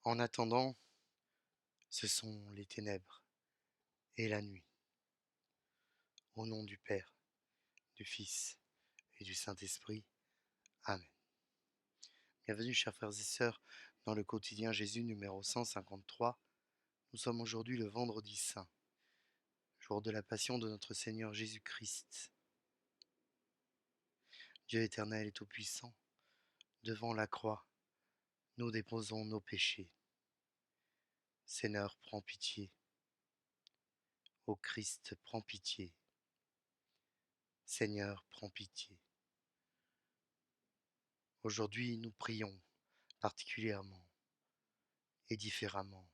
En attendant, ce sont les ténèbres et la nuit. Au nom du Père, du Fils et du Saint-Esprit. Amen. Bienvenue, chers frères et sœurs, dans le quotidien Jésus numéro 153. Nous sommes aujourd'hui le vendredi saint, jour de la passion de notre Seigneur Jésus-Christ. Dieu éternel et tout-puissant, devant la croix, nous déposons nos péchés. Seigneur, prends pitié. Ô Christ, prends pitié. Seigneur, prends pitié. Aujourd'hui, nous prions particulièrement et différemment.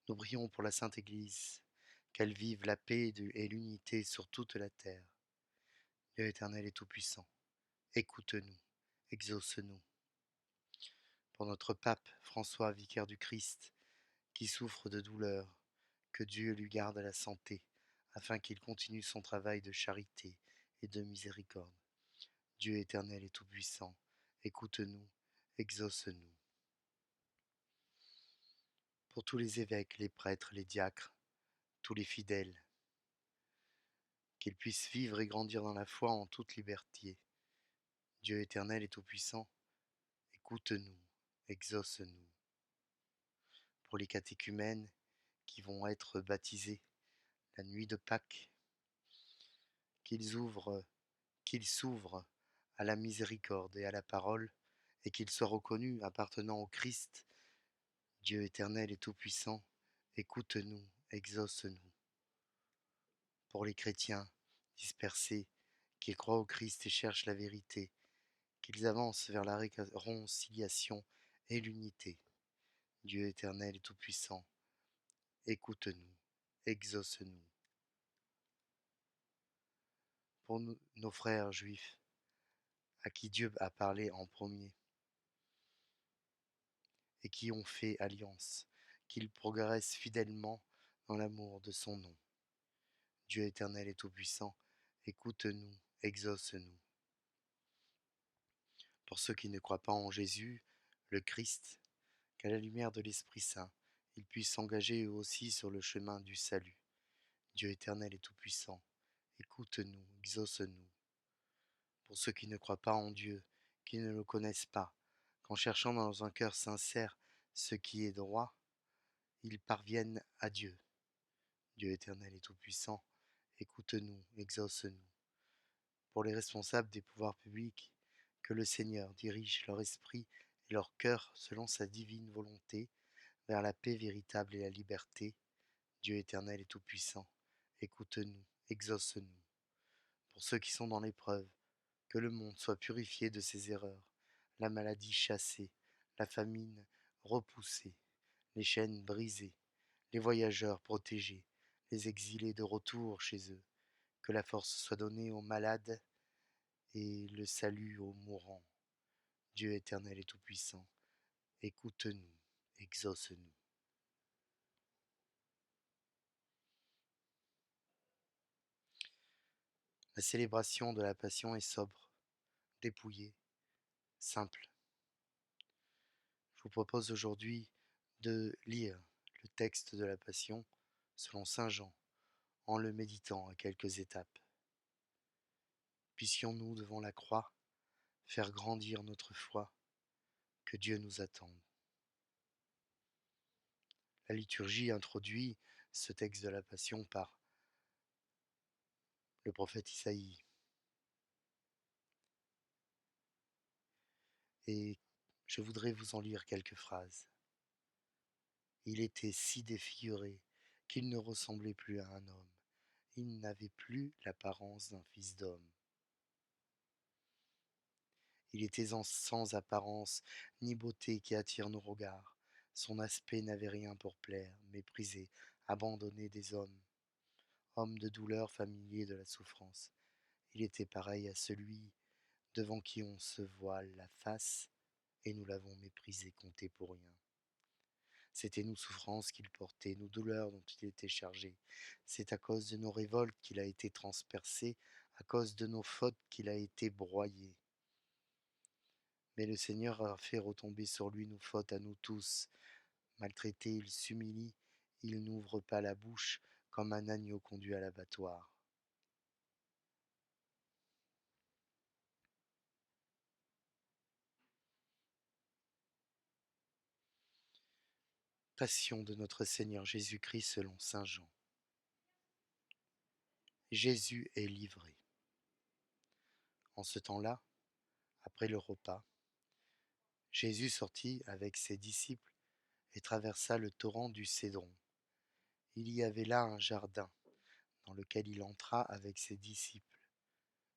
Nous prions pour la Sainte Église, qu'elle vive la paix et l'unité sur toute la terre. Dieu éternel et tout-puissant, écoute-nous, exauce-nous. Pour notre pape François, vicaire du Christ, qui souffre de douleur, que Dieu lui garde la santé, afin qu'il continue son travail de charité et de miséricorde. Dieu éternel et tout-puissant, écoute-nous, exauce-nous. Pour tous les évêques, les prêtres, les diacres, tous les fidèles, qu'ils puissent vivre et grandir dans la foi en toute liberté. Dieu éternel et tout-puissant, écoute-nous, exauce-nous. Pour les catéchumènes qui vont être baptisés la nuit de Pâques, qu'ils s'ouvrent à la miséricorde et à la parole, et qu'ils soient reconnus appartenant au Christ. Dieu éternel et tout-puissant, écoute-nous, exauce-nous. Pour les chrétiens dispersés, qu'ils croient au Christ et cherchent la vérité, qu'ils avancent vers la réconciliation et l'unité. Dieu éternel et tout-puissant, écoute-nous, exauce-nous. Pour nous, nos frères juifs, à qui Dieu a parlé en premier, et qui ont fait alliance, qu'ils progressent fidèlement dans l'amour de son nom. Dieu éternel et tout-puissant, écoute-nous, exauce-nous. Pour ceux qui ne croient pas en Jésus, le Christ, qu'à la lumière de l'Esprit Saint, ils puissent s'engager eux aussi sur le chemin du salut. Dieu éternel et tout-puissant, écoute-nous, exauce-nous. Pour ceux qui ne croient pas en Dieu, qui ne le connaissent pas, qu'en cherchant dans un cœur sincère ce qui est droit, ils parviennent à Dieu. Dieu éternel et tout-puissant, écoute-nous, exauce-nous. Pour les responsables des pouvoirs publics, que le Seigneur dirige leur esprit et leur cœur selon sa divine volonté vers la paix véritable et la liberté. Dieu éternel et tout-puissant, écoute-nous, exauce-nous. Pour ceux qui sont dans l'épreuve, que le monde soit purifié de ses erreurs, la maladie chassée, la famine repoussée, les chaînes brisées, les voyageurs protégés, les exilés de retour chez eux, que la force soit donnée aux malades et le salut aux mourants. Dieu éternel et tout-puissant, écoute-nous, exauce-nous. La célébration de la Passion est sobre, dépouillée, simple. Je vous propose aujourd'hui de lire le texte de la Passion selon Saint Jean, en le méditant à quelques étapes. Puissions-nous, devant la croix, faire grandir notre foi, que Dieu nous attende. La liturgie introduit ce texte de la Passion par le prophète Isaïe. Et je voudrais vous en lire quelques phrases. Il était si défiguré qu'il ne ressemblait plus à un homme. Il n'avait plus l'apparence d'un fils d'homme. Il était sans apparence ni beauté qui attire nos regards. Son aspect n'avait rien pour plaire, méprisé, abandonné des hommes. Homme de douleur, familier de la souffrance. Il était pareil à celui devant qui on se voile la face, et nous l'avons méprisé, compté pour rien. C'étaient nos souffrances qu'il portait, nos douleurs dont il était chargé. C'est à cause de nos révoltes qu'il a été transpercé, à cause de nos fautes qu'il a été broyé. Mais le Seigneur a fait retomber sur lui nos fautes à nous tous. Maltraité, il s'humilie, il n'ouvre pas la bouche comme un agneau conduit à l'abattoir. Passion de notre Seigneur Jésus-Christ selon saint Jean. Jésus est livré. En ce temps-là, après le repas, Jésus sortit avec ses disciples et traversa le torrent du Cédron. Il y avait là un jardin, dans lequel il entra avec ses disciples.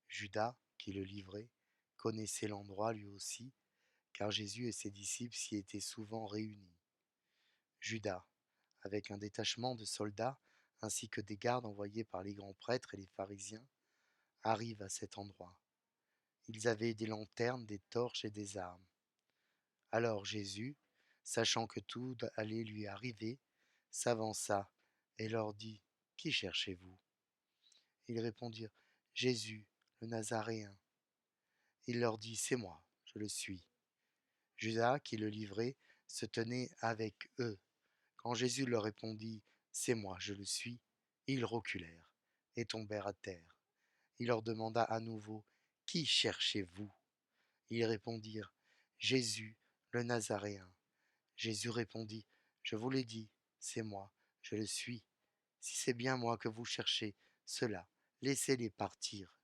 Judas, qui le livrait, connaissait l'endroit lui aussi, car Jésus et ses disciples s'y étaient souvent réunis. Judas, avec un détachement de soldats, ainsi que des gardes envoyés par les grands prêtres et les pharisiens, arrive à cet endroit. Ils avaient des lanternes, des torches et des armes. Alors Jésus, sachant que tout allait lui arriver, s'avança et leur dit : « Qui cherchez-vous ? » Ils répondirent : « Jésus, le Nazaréen. » Il leur dit : « C'est moi, je le suis. » Judas, qui le livrait, se tenait avec eux. Quand Jésus leur répondit : « C'est moi, je le suis », ils reculèrent et tombèrent à terre. Il leur demanda à nouveau : « Qui cherchez-vous ? » Ils répondirent : « Jésus, le Nazaréen. » Jésus répondit : « Je vous l'ai dit, c'est moi, je le suis. Si c'est bien moi que vous cherchez, cela, laissez-les partir. »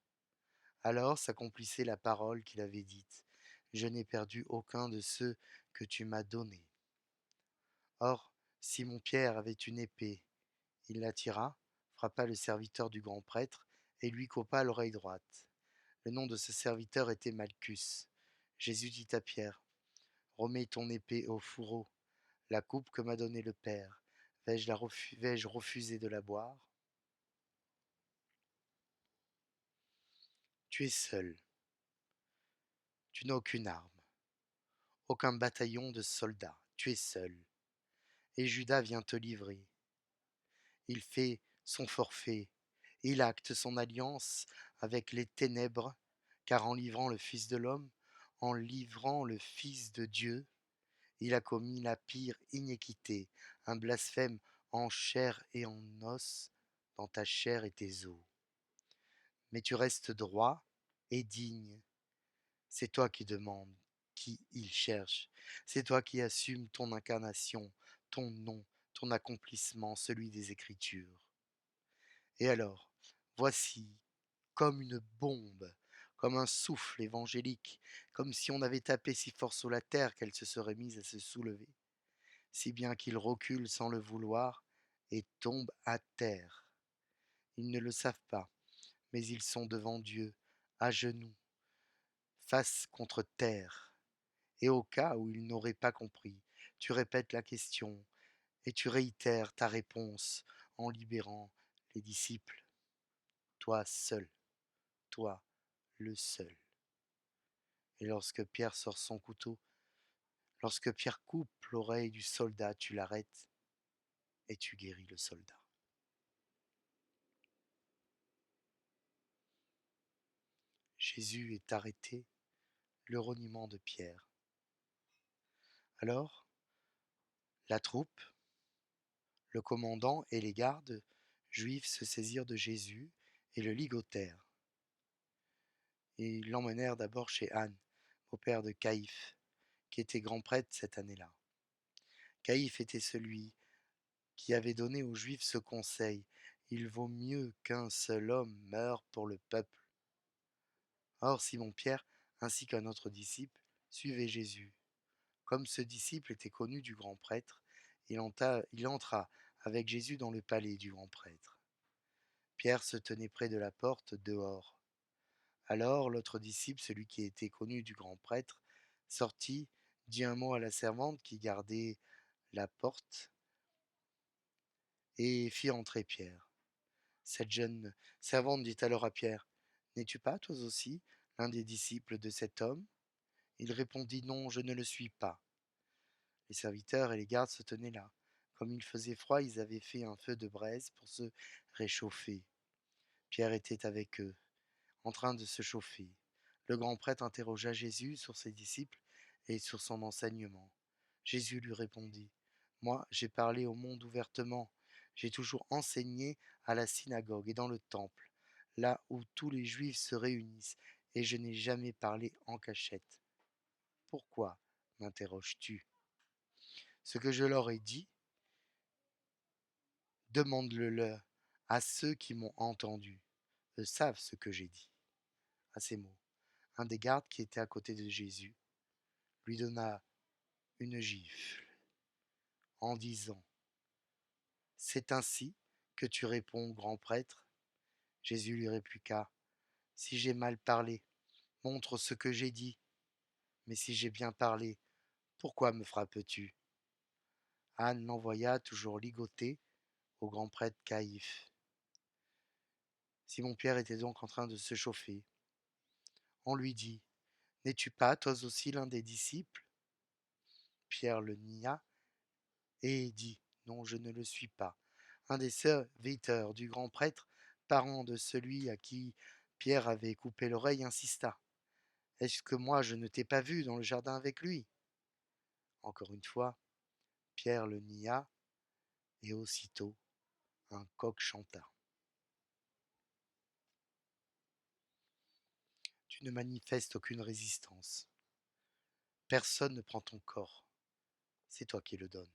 Alors s'accomplissait la parole qu'il avait dite : « Je n'ai perdu aucun de ceux que tu m'as donnés. » Or, Simon-Pierre avait une épée. Il la tira, frappa le serviteur du grand prêtre et lui coupa l'oreille droite. Le nom de ce serviteur était Malchus. Jésus dit à Pierre : « Remets ton épée au fourreau. La coupe que m'a donnée le Père, vais-je refuser de la boire ? Tu es seul. Tu n'as aucune arme, aucun bataillon de soldats. Tu es seul. Et Judas vient te livrer. Il fait son forfait. Il acte son alliance avec les ténèbres, car en livrant le Fils de l'homme, en livrant le Fils de Dieu, il a commis la pire iniquité, un blasphème en chair et en os, dans ta chair et tes os. Mais tu restes droit et digne. C'est toi qui demandes qui il cherche. C'est toi qui assumes ton incarnation, ton nom, ton accomplissement, celui des Écritures. Et alors, voici, comme une bombe, comme un souffle évangélique, comme si on avait tapé si fort sur la terre qu'elle se serait mise à se soulever, si bien qu'ils reculent sans le vouloir et tombent à terre. Ils ne le savent pas, mais ils sont devant Dieu, à genoux, face contre terre. Et au cas où ils n'auraient pas compris, tu répètes la question et tu réitères ta réponse en libérant les disciples. Toi seul, toi le seul. Et lorsque Pierre sort son couteau, lorsque Pierre coupe l'oreille du soldat, tu l'arrêtes et tu guéris le soldat. Jésus est arrêté, le reniement de Pierre. Alors, la troupe, le commandant et les gardes juifs se saisirent de Jésus et le ligotèrent. Et ils l'emmenèrent d'abord chez Anne, beau-père de Caïphe, qui était grand prêtre cette année-là. Caïphe était celui qui avait donné aux Juifs ce conseil : il vaut mieux qu'un seul homme meure pour le peuple. Or Simon-Pierre, ainsi qu'un autre disciple, suivaient Jésus. Comme ce disciple était connu du grand prêtre, il entra avec Jésus dans le palais du grand prêtre. Pierre se tenait près de la porte, dehors. Alors l'autre disciple, celui qui était connu du grand prêtre, sortit, dit un mot à la servante qui gardait la porte et fit entrer Pierre. Cette jeune servante dit alors à Pierre : « N'es-tu pas, toi aussi, l'un des disciples de cet homme ? » Il répondit : « Non, je ne le suis pas. » Les serviteurs et les gardes se tenaient là. Comme il faisait froid, ils avaient fait un feu de braise pour se réchauffer. Pierre était avec eux, en train de se chauffer. Le grand prêtre interrogea Jésus sur ses disciples et sur son enseignement. Jésus lui répondit, moi, j'ai parlé au monde ouvertement, j'ai toujours enseigné à la synagogue et dans le temple, là où tous les Juifs se réunissent, et je n'ai jamais parlé en cachette. Pourquoi m'interroges-tu? Ce que je leur ai dit, demande-le-leur à ceux qui m'ont entendu. Eux savent ce que j'ai dit. À ces mots, un des gardes qui était à côté de Jésus lui donna une gifle en disant, c'est ainsi que tu réponds, grand prêtre? Jésus lui répliqua, si j'ai mal parlé, montre ce que j'ai dit, mais si j'ai bien parlé, pourquoi me frappes-tu? Anne l'envoya toujours ligoter au grand prêtre Caïphe. Simon-Pierre était donc en train de se chauffer. On lui dit, n'es-tu pas toi aussi l'un des disciples? Pierre le nia et dit, non, je ne le suis pas. Un des serviteurs du grand prêtre, parent de celui à qui Pierre avait coupé l'oreille, insista. Est-ce que moi je ne t'ai pas vu dans le jardin avec lui? Encore une fois, Pierre le nia, et aussitôt un coq chanta. Tu ne manifestes aucune résistance. Personne ne prend ton corps. C'est toi qui le donnes.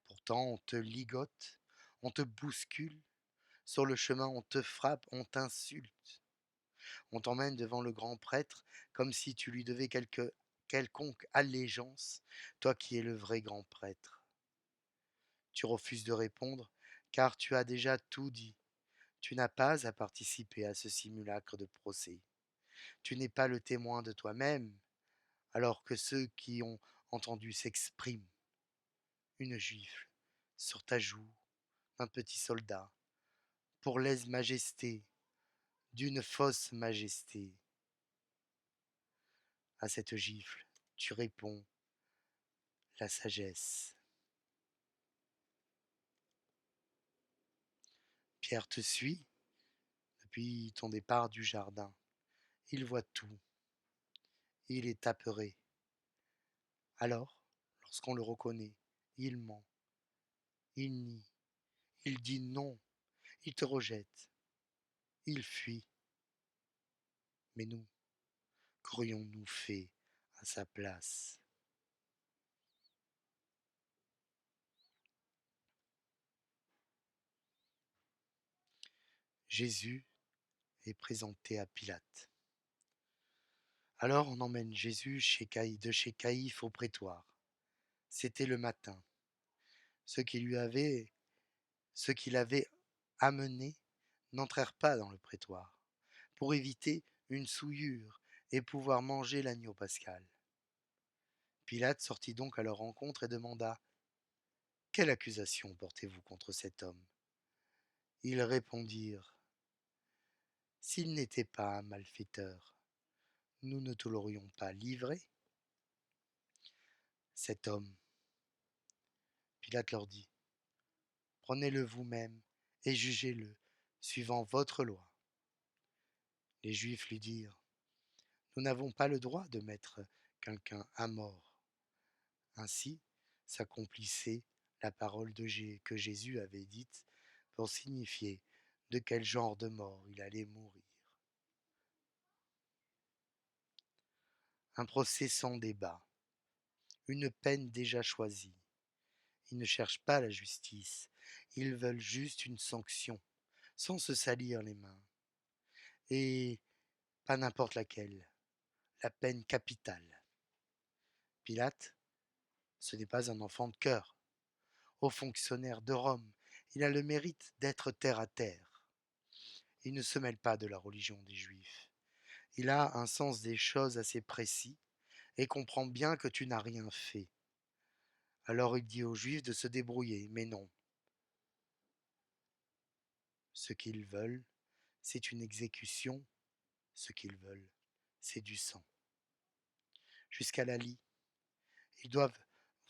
Pourtant, on te ligote, on te bouscule, sur le chemin on te frappe, on t'insulte. On t'emmène devant le grand prêtre comme si tu lui devais quelconque allégeance, toi qui es le vrai grand prêtre. Tu refuses de répondre, car tu as déjà tout dit. Tu n'as pas à participer à ce simulacre de procès. Tu n'es pas le témoin de toi-même, alors que ceux qui ont entendu s'expriment. Une gifle sur ta joue d'un petit soldat, pour lèse-majesté d'une fausse majesté. À cette gifle, tu réponds la sagesse. Pierre te suit depuis ton départ du jardin. Il voit tout. Il est apeuré. Alors, lorsqu'on le reconnaît, il ment. Il nie. Il dit non. Il te rejette. Il fuit. Mais nous, qu'aurions-nous fait à sa place? Jésus est présenté à Pilate. Alors on emmène Jésus de chez Caïphe au prétoire. C'était le matin. Ceux qui ceux qui l'avaient amené n'entrèrent pas dans le prétoire, pour éviter une souillure et pouvoir manger l'agneau pascal. Pilate sortit donc à leur rencontre et demanda, quelle accusation portez-vous contre cet homme? Ils répondirent, s'il n'était pas un malfaiteur, nous ne te l'aurions pas livré. Cet homme, Pilate leur dit, prenez-le vous-même et jugez-le, suivant votre loi. Les Juifs lui dirent, nous n'avons pas le droit de mettre quelqu'un à mort. Ainsi s'accomplissait la parole que Jésus avait dite pour signifier de quel genre de mort il allait mourir. Un procès sans débat, une peine déjà choisie. Ils ne cherchent pas la justice, ils veulent juste une sanction, sans se salir les mains. Et pas n'importe laquelle, la peine capitale. Pilate, ce n'est pas un enfant de cœur. Haut fonctionnaire de Rome, il a le mérite d'être terre à terre. Il ne se mêle pas de la religion des Juifs. Il a un sens des choses assez précis et comprend bien que tu n'as rien fait. Alors il dit aux Juifs de se débrouiller, mais non. Ce qu'ils veulent, c'est une exécution. Ce qu'ils veulent, c'est du sang. Jusqu'à la lie, ils doivent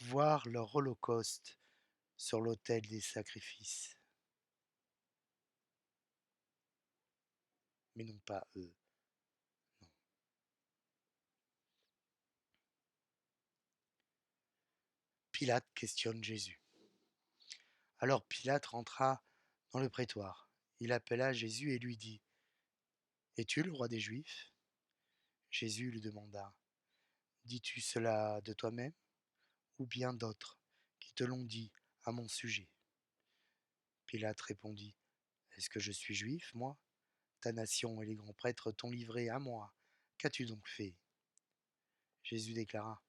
voir leur holocauste sur l'autel des sacrifices, mais non pas eux. Non. Pilate questionne Jésus. Alors Pilate rentra dans le prétoire. Il appela Jésus et lui dit: Es-tu le roi des Juifs? Jésus lui demanda: Dis-tu cela de toi-même, ou bien d'autres qui te l'ont dit à mon sujet? Pilate répondit: Est-ce que je suis juif, moi? Ta nation et les grands prêtres t'ont livré à moi. Qu'as-tu donc fait? Jésus déclara: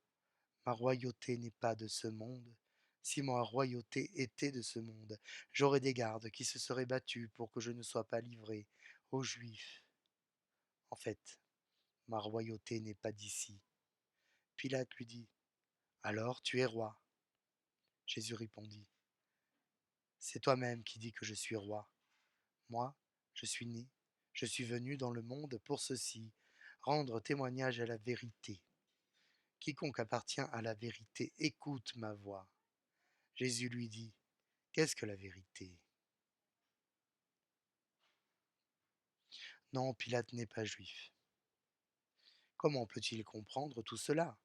Ma royauté n'est pas de ce monde. Si ma royauté était de ce monde, j'aurais des gardes qui se seraient battus pour que je ne sois pas livré aux Juifs. En fait, ma royauté n'est pas d'ici. Pilate lui dit: Alors tu es roi? Jésus répondit: C'est toi-même qui dis que je suis roi. Moi, je suis né, je suis venu dans le monde pour ceci, rendre témoignage à la vérité. Quiconque appartient à la vérité écoute ma voix. Jésus lui dit: Qu'est-ce que la vérité? Non, Pilate n'est pas juif. Comment peut-il comprendre tout cela?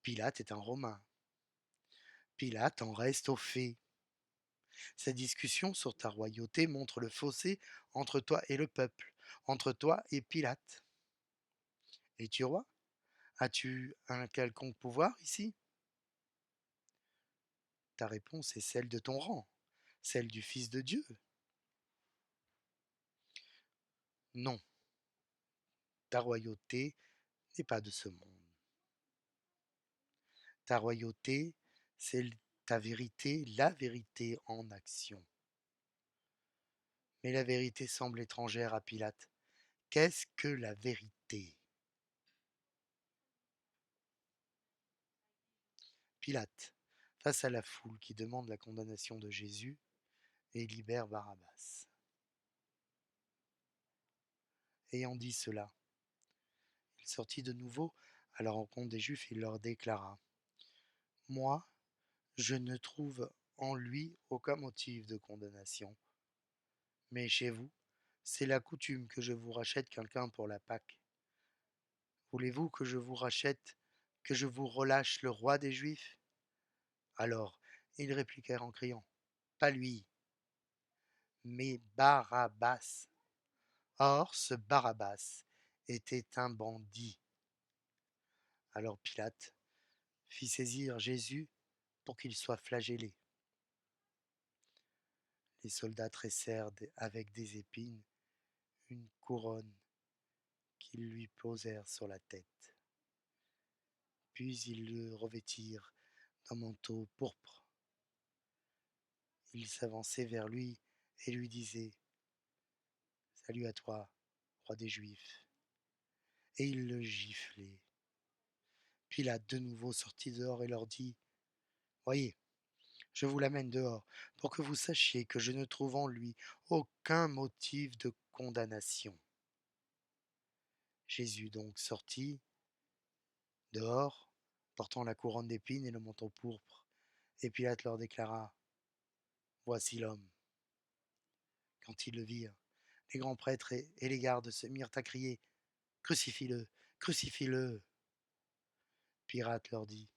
Pilate est un Romain. Pilate en reste aux faits. Cette discussion sur ta royauté montre le fossé entre toi et le peuple, entre toi et Pilate. Es-tu roi? As-tu un quelconque pouvoir ici? Ta réponse est celle de ton rang, celle du Fils de Dieu. Non, ta royauté n'est pas de ce monde. Ta royauté, c'est ta vérité, la vérité en action. Mais la vérité semble étrangère à Pilate. Qu'est-ce que la vérité? Pilate, face à la foule qui demande la condamnation de Jésus, et libère Barabbas. Ayant dit cela, il sortit de nouveau à la rencontre des Juifs et leur déclara: Moi, je ne trouve en lui aucun motif de condamnation. Mais chez vous, c'est la coutume que je vous rachète quelqu'un pour la Pâque. Voulez-vous que je vous rachète, que je vous relâche le roi des Juifs? Alors, ils répliquèrent en criant: Pas lui, mais Barabbas. Or, ce Barabbas était un bandit. Alors Pilate fit saisir Jésus pour qu'il soit flagellé. Les soldats tressèrent avec des épines une couronne qu'ils lui posèrent sur la tête. Puis ils le revêtirent d'un manteau pourpre. Ils s'avançaient vers lui et lui disaient: Salut à toi, roi des Juifs. Et ils le giflaient. Pilate de nouveau sortit dehors et leur dit: Voyez, je vous l'amène dehors pour que vous sachiez que je ne trouve en lui aucun motif de condamnation. Jésus donc sortit dehors, portant la couronne d'épines et le manteau pourpre, et Pilate leur déclara: Voici l'homme. Quand ils le virent, les grands prêtres et les gardes se mirent à crier: Crucifie-le, crucifie-le. Pilate leur dit: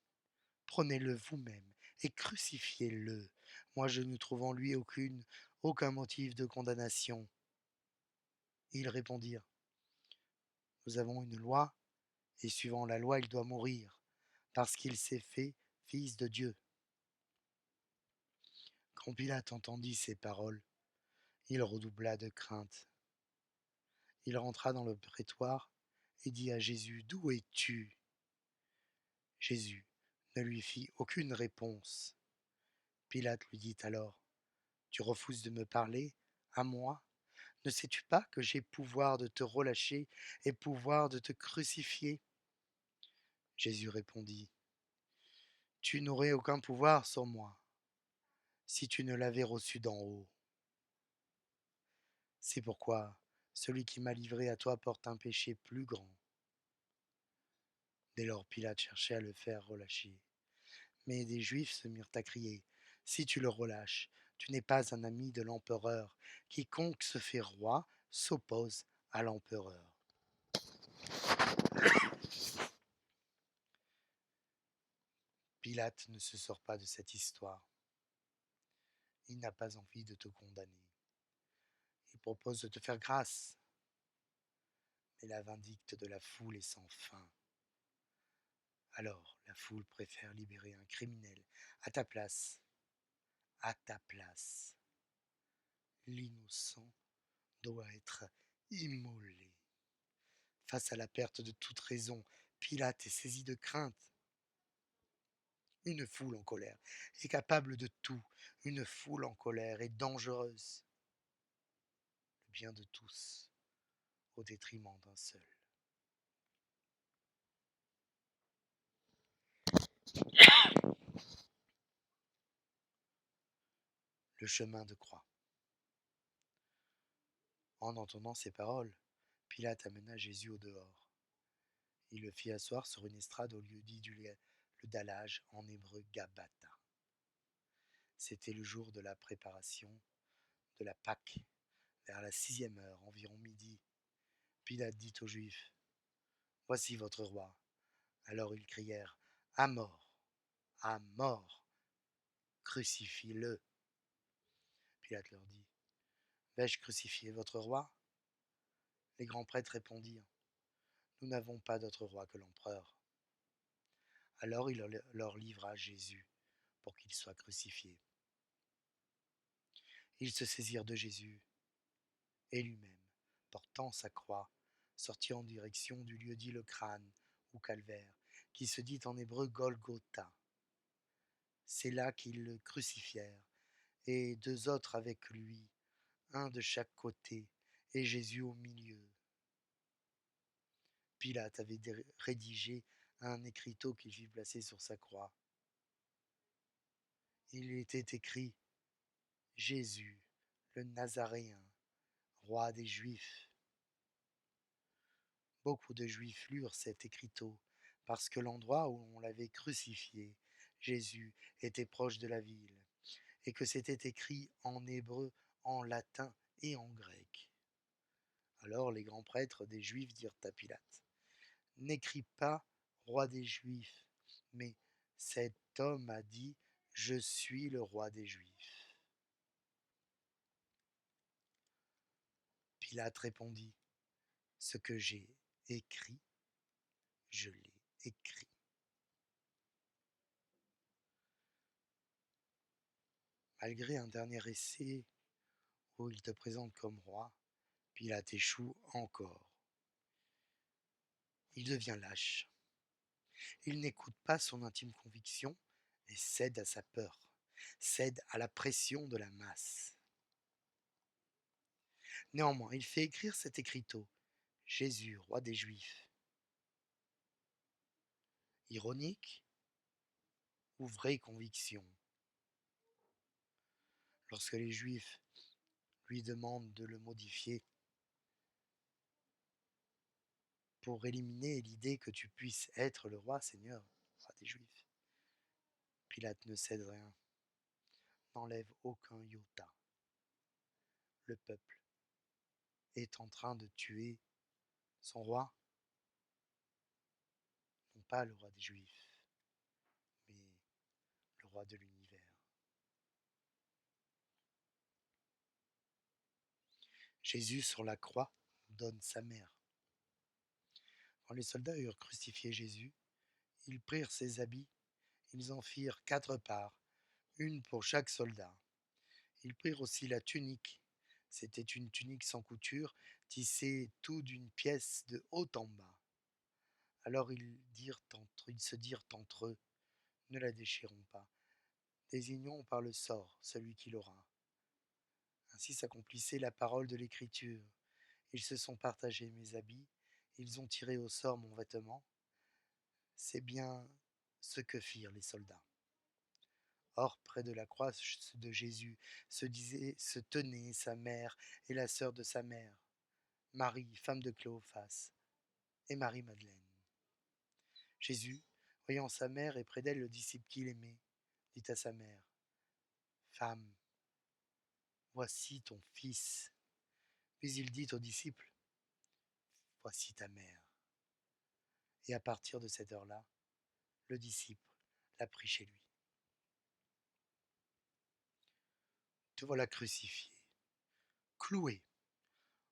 Prenez-le vous-même et crucifiez-le. Moi je ne trouve en lui aucun motif de condamnation. Ils répondirent: Nous avons une loi, et suivant la loi il doit mourir, parce qu'il s'est fait fils de Dieu. Quand Pilate entendit ces paroles, il redoubla de crainte. Il rentra dans le prétoire et dit à Jésus: D'où es-tu? Jésus ne lui fit aucune réponse. Pilate lui dit alors: Tu refuses de me parler, à moi? Ne sais-tu pas que j'ai pouvoir de te relâcher et pouvoir de te crucifier? Jésus répondit: Tu n'aurais aucun pouvoir sur moi si tu ne l'avais reçu d'en haut. C'est pourquoi celui qui m'a livré à toi porte un péché plus grand. Dès lors Pilate cherchait à le faire relâcher. Mais des Juifs se mirent à crier: Si tu le relâches, tu n'es pas un ami de l'empereur. Quiconque se fait roi s'oppose à l'empereur. Pilate ne se sort pas de cette histoire. Il n'a pas envie de te condamner. Il propose de te faire grâce. Mais la vindicte de la foule est sans fin. Alors la foule préfère libérer un criminel à ta place. À ta place. L'innocent doit être immolé. Face à la perte de toute raison, Pilate est saisi de crainte. Une foule en colère est capable de tout. Une foule en colère est dangereuse. Le bien de tous au détriment d'un seul. Le chemin de croix. En entendant ces paroles, Pilate amena Jésus au dehors. Il le fit asseoir sur une estrade au lieu dit le dallage, en hébreu Gabbatha. C'était le jour de la préparation de la Pâque, vers la 6e heure, environ midi. Pilate dit aux Juifs: Voici votre roi. Alors ils crièrent: À mort, à mort, crucifie-le. Pilate leur dit: Vais-je crucifier votre roi? Les grands prêtres répondirent: Nous n'avons pas d'autre roi que l'empereur. Alors il leur livra Jésus pour qu'il soit crucifié. Ils se saisirent de Jésus, et lui-même, portant sa croix, sortit en direction du lieu dit le crâne, ou calvaire, qui se dit en hébreu Golgotha. C'est là qu'ils le crucifièrent, et 2 autres avec lui, un de chaque côté, et Jésus au milieu. Pilate avait rédigé un écriteau qu'il fit placer sur sa croix. Il était écrit: Jésus, le Nazaréen, roi des Juifs. Beaucoup de Juifs lurent cet écriteau, parce que l'endroit où on l'avait crucifié, Jésus, était proche de la ville, et que c'était écrit en hébreu, en latin et en grec. Alors les grands prêtres des Juifs dirent à Pilate: N'écris pas roi des Juifs, mais cet homme a dit: Je suis le roi des Juifs. Pilate répondit: Ce que j'ai écrit, je l'ai écrit. Malgré un dernier essai où il te présente comme roi, Pilate échoue encore. Il devient lâche. Il n'écoute pas son intime conviction et cède à sa peur, cède à la pression de la masse. Néanmoins, il fait écrire cet écriteau: Jésus, roi des Juifs. Ironique ou vraie conviction? Lorsque les Juifs lui demandent de le modifier pour éliminer l'idée que tu puisses être le roi, Seigneur, roi des Juifs, Pilate ne cède rien, n'enlève aucun iota. Le peuple est en train de tuer son roi, non pas le roi des Juifs, mais le roi de l'univers. Jésus sur la croix donne sa mère. Quand les soldats eurent crucifié Jésus, ils prirent ses habits, ils en firent 4 parts, une pour chaque soldat. Ils prirent aussi la tunique. C'était une tunique sans couture, tissée tout d'une pièce de haut en bas. Alors ils se dirent entre eux: Ne la déchirons pas, désignons par le sort celui qui l'aura. Ainsi s'accomplissait la parole de l'Écriture. Ils se sont partagés mes habits, ils ont tiré au sort mon vêtement. C'est bien ce que firent les soldats. Or, près de la croix de Jésus se tenaient sa mère et la sœur de sa mère, Marie, femme de Cléophas, et Marie-Madeleine. Jésus, voyant sa mère et près d'elle le disciple qu'il aimait, dit à sa mère: Femme, voici ton fils. Puis il dit au disciple: Voici ta mère. Et à partir de cette heure-là, le disciple l'a pris chez lui. Te voilà crucifié, cloué,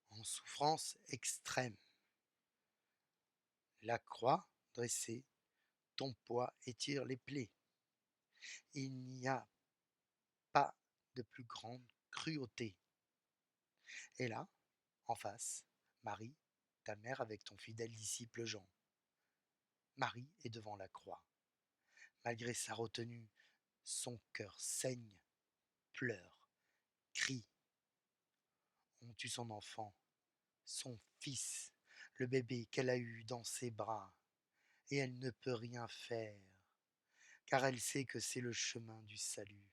en souffrance extrême. La croix dressée, ton poids étire les plaies. Il n'y a pas de plus grande cruauté. Et là, en face, Marie, ta mère avec ton fidèle disciple Jean. Marie est devant la croix. Malgré sa retenue, son cœur saigne, pleure, crie. On tue son enfant, son fils, le bébé qu'elle a eu dans ses bras, et elle ne peut rien faire, car elle sait que c'est le chemin du salut.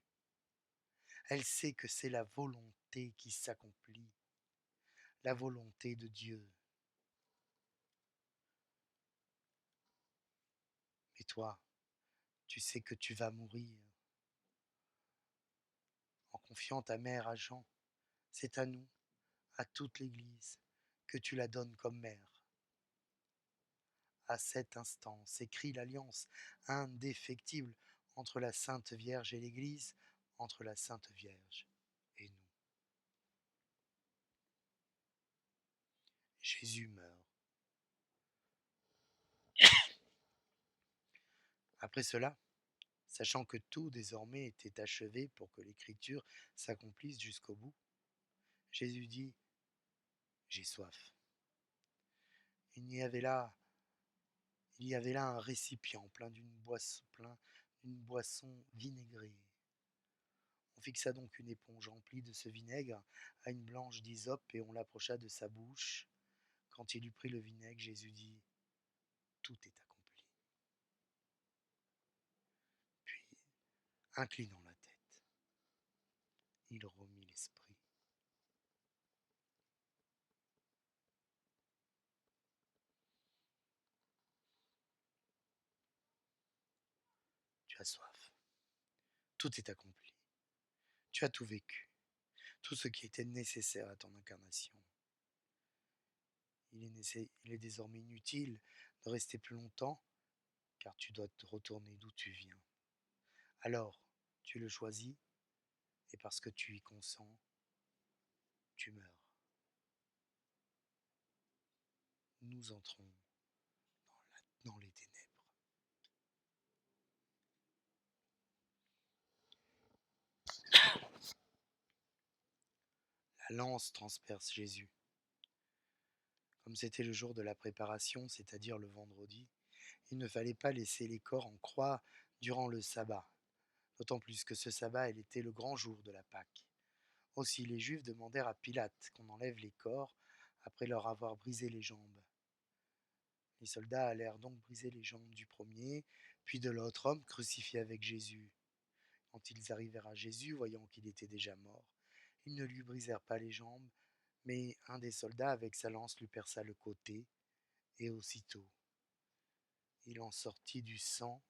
Elle sait que c'est la volonté qui s'accomplit, la volonté de Dieu. Mais toi, tu sais que tu vas mourir. En confiant ta mère à Jean, c'est à nous, à toute l'Église, que tu la donnes comme mère. À cet instant s'écrit l'alliance indéfectible entre la Sainte Vierge et l'Église, entre la Sainte Vierge et nous. Jésus meurt. Après cela, sachant que tout désormais était achevé pour que l'Écriture s'accomplisse jusqu'au bout, Jésus dit, j'ai soif. Il y avait là, il y avait là un récipient plein d'une boisson vinaigrée. On fixa donc une éponge remplie de ce vinaigre à une blanche d'hysope et on l'approcha de sa bouche. Quand il eut pris le vinaigre, Jésus dit, tout est accompli. Puis, inclinant la tête, il remit l'esprit. Tu as soif. Tout est accompli. Tu as tout vécu. Tout ce qui était nécessaire à ton incarnation. Il est désormais inutile de rester plus longtemps, car tu dois te retourner d'où tu viens. Alors, tu le choisis, et parce que tu y consens, tu meurs. Nous entrons dans les ténèbres. La lance transperce Jésus. Comme c'était le jour de la préparation, c'est-à-dire le vendredi, il ne fallait pas laisser les corps en croix durant le sabbat, d'autant plus que ce sabbat, il était le grand jour de la Pâque. Aussi les Juifs demandèrent à Pilate qu'on enlève les corps après leur avoir brisé les jambes. Les soldats allèrent donc briser les jambes du premier, puis de l'autre homme crucifié avec Jésus. Quand ils arrivèrent à Jésus, voyant qu'il était déjà mort, ils ne lui brisèrent pas les jambes, mais un des soldats avec sa lance lui perça le côté, et aussitôt il en sortit du sang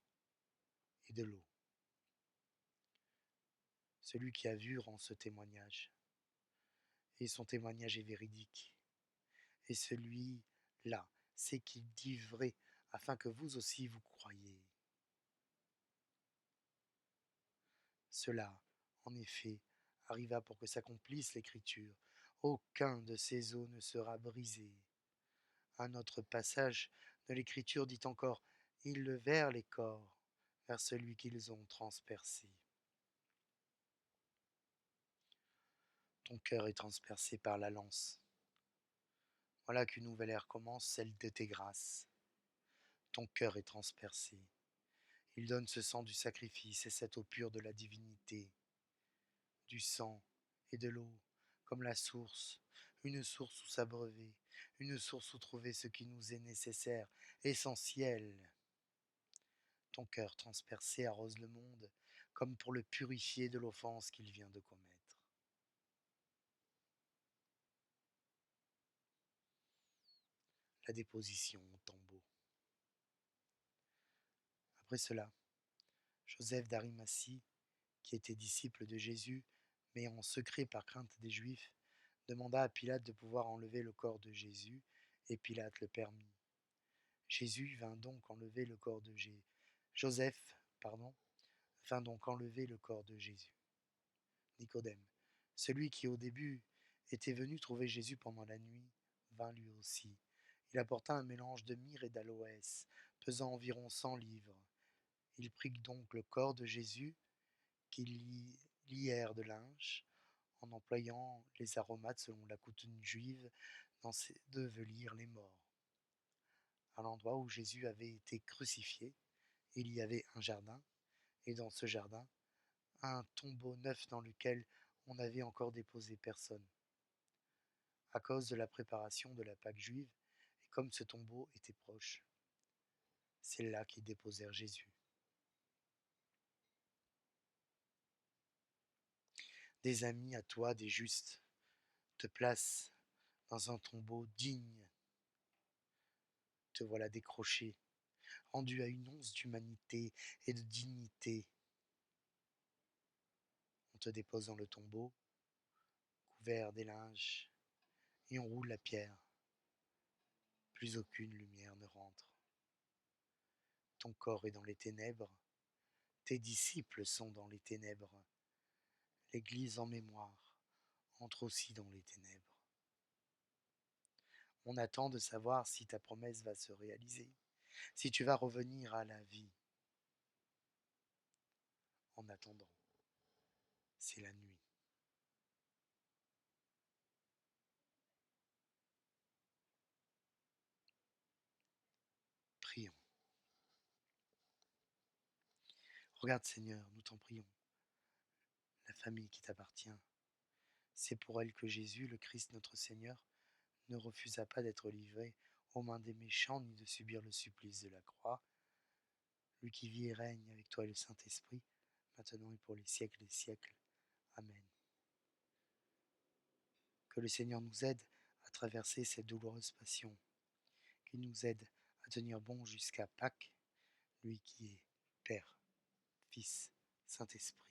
et de l'eau. Celui qui a vu rend ce témoignage, et son témoignage est véridique. Et celui-là sait qu'il dit vrai, afin que vous aussi vous croyiez. Cela, en effet, arriva pour que s'accomplisse l'Écriture. Aucun de ces os ne sera brisé. Un autre passage de l'Écriture dit encore, ils levèrent les corps vers celui qu'ils ont transpercé. Ton cœur est transpercé par la lance. Voilà qu'une nouvelle ère commence, celle de tes grâces. Ton cœur est transpercé. Il donne ce sang du sacrifice et cette eau pure de la divinité, du sang et de l'eau, comme la source, une source où s'abreuver, une source où trouver ce qui nous est nécessaire, essentiel. Ton cœur transpercé arrose le monde, comme pour le purifier de l'offense qu'il vient de commettre. La déposition au tombeau. Après cela, Joseph d'Arimathie, qui était disciple de Jésus, mais en secret par crainte des Juifs, demanda à Pilate de pouvoir enlever le corps de Jésus, et Pilate le permit. Jésus vint donc enlever le corps de Joseph vint donc enlever le corps de Jésus. Nicodème, celui qui au début était venu trouver Jésus pendant la nuit, vint lui aussi. Il apporta un mélange de myrrhe et d'aloès, pesant environ 100 livres. Il prit donc le corps de Jésus, qu'ils lièrent de linge, en employant les aromates selon la coutume juive d'ensevelir les morts. À l'endroit où Jésus avait été crucifié, il y avait un jardin, et dans ce jardin, un tombeau neuf dans lequel on n'avait encore déposé personne, à cause de la préparation de la Pâque juive, et comme ce tombeau était proche. C'est là qu'ils déposèrent Jésus. Des amis à toi, des justes, te placent dans un tombeau digne. Te voilà décroché, rendu à une once d'humanité et de dignité. On te dépose dans le tombeau, couvert des linges, et on roule la pierre. Plus aucune lumière ne rentre. Ton corps est dans les ténèbres, tes disciples sont dans les ténèbres. L'Église en mémoire entre aussi dans les ténèbres. On attend de savoir si ta promesse va se réaliser, si tu vas revenir à la vie. En attendant, c'est la nuit. Prions. Regarde Seigneur, nous t'en prions, la famille qui t'appartient. C'est pour elle que Jésus, le Christ notre Seigneur, ne refusa pas d'être livré aux mains des méchants ni de subir le supplice de la croix. Lui qui vit et règne avec toi et le Saint-Esprit, maintenant et pour les siècles des siècles. Amen. Que le Seigneur nous aide à traverser cette douloureuse passion, qu'il nous aide à tenir bon jusqu'à Pâques, lui qui est Père, Fils, Saint-Esprit.